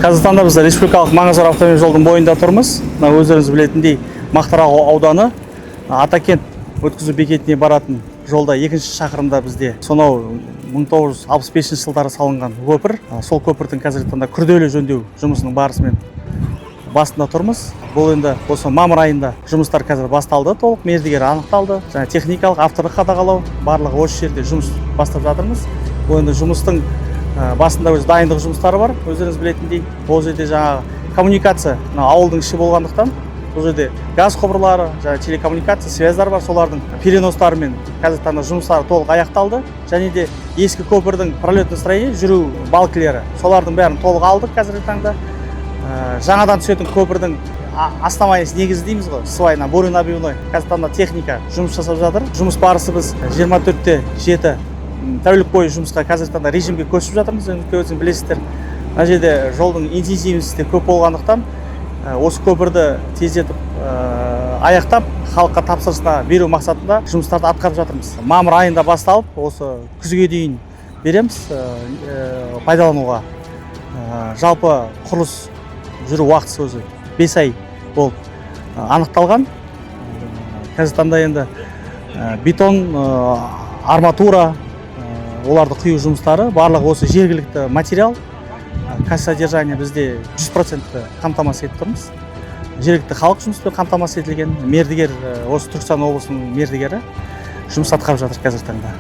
Қазіргі таңда біз республикалық маңызы бар автомобиль жолдың бойында тұрмыз. Өздеріңіз білетіндей, Мақтаарал ауданы Атакент өткізу бекетіне баратын жолда екінші шақырымда бізде сонау 1965 жылдары салынған көпір. Сол көпірдің қазіргі таңда күрделі жөндеу жұмысының барысымен басында тұрмыз. Бұл енді осы мамыр айында жұмыстар қазір басталды, толық мердігер анықталды. Және техникалық авторлық қадағалау барлығы осы жерде жұмыс бастап жатырмыз. Бұл енді жұмыстың басында өз дайындық жұмыстары бар. Өздеріңіз білетіндей, бұл жерде жаңағы коммуникация ауылдың іші болғандықтан, бұл жерде газ құбырлары, телекоммуникация, связьдар бар, солардың переностарымен қазіргі таңда жұмыстары толық аяқталды. Және де ескі көпірдің пролетный строение, жүру балкілері, солардың бәрін толық алдық қазіргі таңда. Жаңадан түсетін көпірдің основаниесі негізі дейміз ғой, свайна, бурно-набивной. Қазіргі таңда техника жұмыс жасап жатыр. Жұмыс барысы біз 24/7 тәулік бойы жұмысқа қазіргі таңда режимге көшіп жатырмыз. Өзіңіз білесіздер, мына жерде жолдың интенсивності көп болғандықтан осы көпірді тездетіп аяқтап халыққа тапсырысына беру мақсатында жұмыстарды атқарып жатырмыз. Мамыр айында басталып, осы күзге дейін береміз пайдалануға. Жалпы құрылыс жүру уақыты өзі 5 ай болып анықталған. Қазіргі таңда енді бетон, арматура, оларды құю жұмыстары, барлығы осы жергілікті материал, кассодержание бізде 100% қамтамасыз етіп тұрмыз. Жергілікті халық жұмыспен қамтамасыз етілген, мердігер, осы Түркістан облысының мердігері жұмыс атқарып жатыр қазіргі таңда.